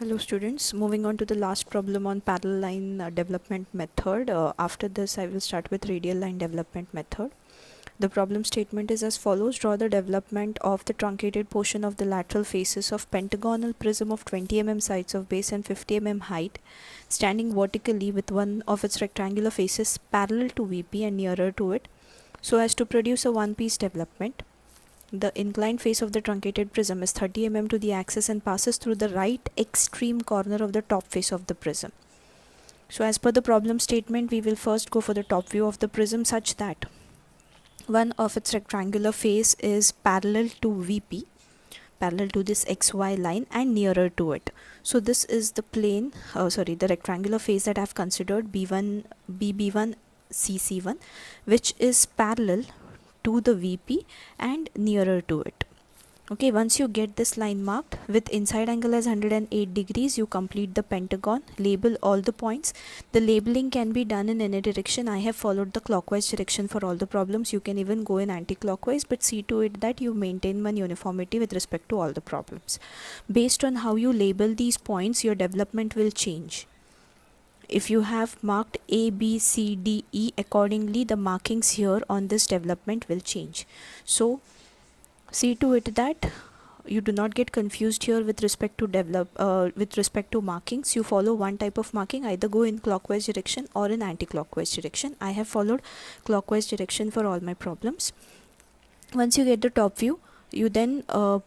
Hello students, moving on to the last problem on parallel line development method. After this I will start with radial line development method. The problem statement is as follows: draw the development of the truncated portion of the lateral faces of pentagonal prism of 20 mm sides of base and 50 mm height, standing vertically with one of its rectangular faces parallel to VP and nearer to it, so as to produce a one-piece development. The inclined face of the truncated prism is 30 mm to the axis and passes through the right extreme corner of the top face of the prism. So as per the problem statement, we will first go for the top view of the prism such that one of its rectangular face is parallel to VP, parallel to this XY line and nearer to it. So this is the plane, the rectangular face that I have considered B1, BB1, CC1, which is parallel to the VP and nearer to it. Okay, once you get this line marked with inside angle as 108 degrees, you complete the pentagon, label all the points. The labeling can be done in any direction. I have followed the clockwise direction for all the problems. You can even go in anti-clockwise, but see to it that you maintain one uniformity with respect to all the problems. Based on how you label these points, your development will change. If you have marked A, B, C, D, E accordingly, the markings here on this development will change. So see to it that you do not get confused here with respect to markings. You follow one type of marking, either go in clockwise direction or in anti-clockwise direction. I have followed clockwise direction for all my problems. Once you get the top view, you then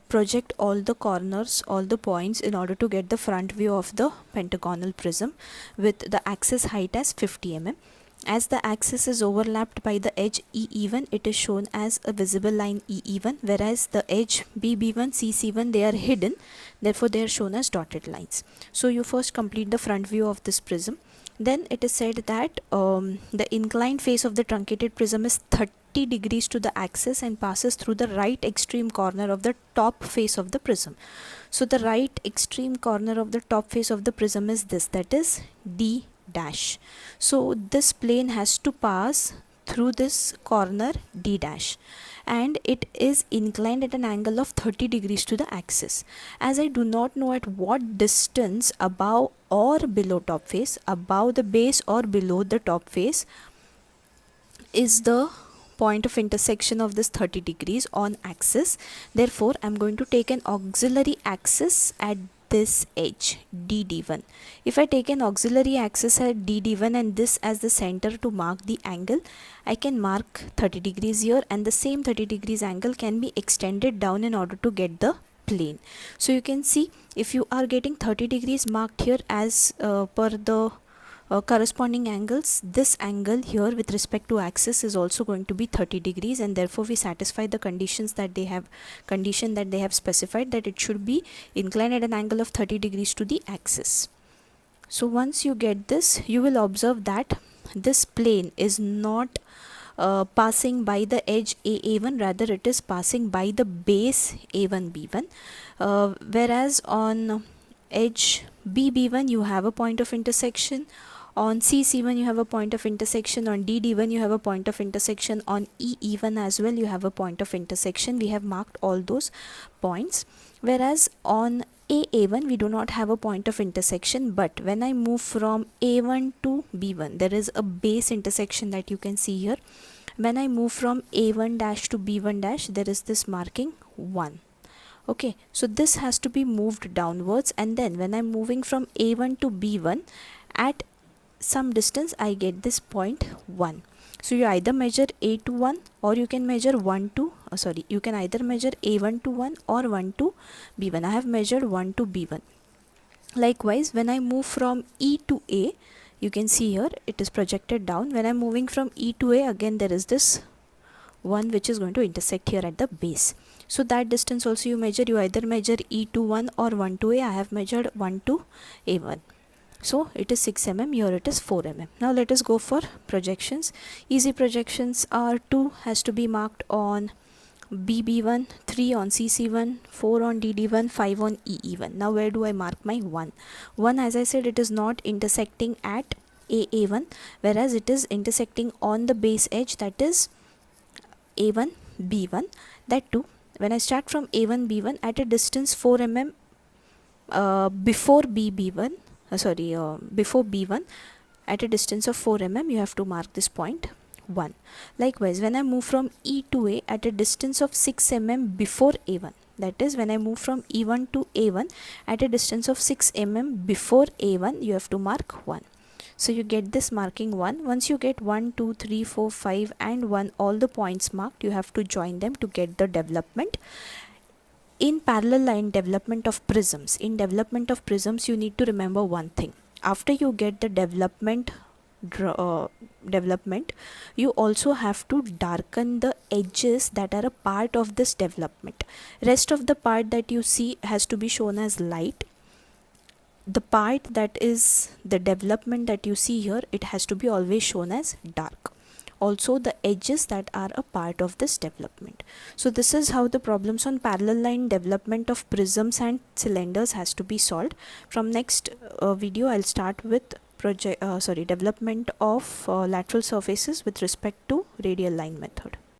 project all the corners, all the points, in order to get the front view of the pentagonal prism with the axis height as 50 mm. As the axis is overlapped by the edge EE1, it is shown as a visible line EE1, whereas the edge BB1, CC1, they are hidden, therefore they are shown as dotted lines. So you first complete the front view of this prism. Then it is said that the inclined face of the truncated prism is 30 degrees to the axis and passes through the right extreme corner of the top face of the prism. So the right extreme corner of the top face of the prism is this, that is D dash. So this plane has to pass through this corner D dash, and it is inclined at an angle of 30 degrees to the axis. As I do not know at what distance above or below top face, above the base or below the top face, is the point of intersection of this 30 degrees on axis. Therefore I'm going to take an auxiliary axis at this edge DD1. If I take an auxiliary axis at DD1 and this as the center to mark the angle, I can mark 30 degrees here, and the same 30 degrees angle can be extended down in order to get the plane. So you can see, if you are getting 30 degrees marked here as per the corresponding angles, this angle here with respect to axis is also going to be 30 degrees, and therefore we satisfy the conditions that they have specified, that it should be inclined at an angle of 30 degrees to the axis. So once you get this, you will observe that this plane is not passing by the edge AA1, rather it is passing by the base A1B1, whereas on edge BB1 you have a point of intersection, on CC1 you have a point of intersection, on DD1 you have a point of intersection, on EE1 as well you have a point of intersection. We have marked all those points, whereas on AA1 we do not have a point of intersection. But when I move from A1 to B1, there is a base intersection that you can see here. When I move from A1 dash to B1 dash, there is this marking 1. Okay, so this has to be moved downwards, and then when I'm moving from A1 to B1, at some distance I get this point 1. So you either measure A to 1 or you can measure 1 to you can either measure A1 to 1 or 1 to B1. I have measured 1 to B1. Likewise, when I move from E to A, you can see here it is projected down. When I'm moving from E to A, again there is this 1 which is going to intersect here at the base. So that distance also you measure, you either measure E to 1 or 1 to A. I have measured 1 to A1. So it is 6 mm, here it is 4 mm. Now let us go for projections. Easy projections are 2 has to be marked on BB1, 3 on CC1, 4 on DD1, 5 on EE1. Now where do I mark my 1? 1, as I said, it is not intersecting at AA1, whereas it is intersecting on the base edge, that is A1, B1. That too, when I start from A1, B1 at a distance 4 mm before before B1 at a distance of 4 mm, you have to mark this point 1. Likewise, when I move from E to A at a distance of 6 mm before A1, that is when I move from E1 to A1 at a distance of 6 mm before A1, you have to mark 1. So you get this marking 1. Once you get 1, 2, 3, 4, 5 and 1, all the points marked, you have to join them to get the development. In parallel line development of prisms, you need to remember one thing. After you get the development, you also have to darken the edges that are a part of this development. Rest of the part that you see has to be shown as light. The part that is the development that you see here, it has to be always shown as dark. Also the edges that are a part of this development. So this is how the problems on parallel line development of prisms and cylinders has to be solved. From next video, I'll start with development of lateral surfaces with respect to radial line method.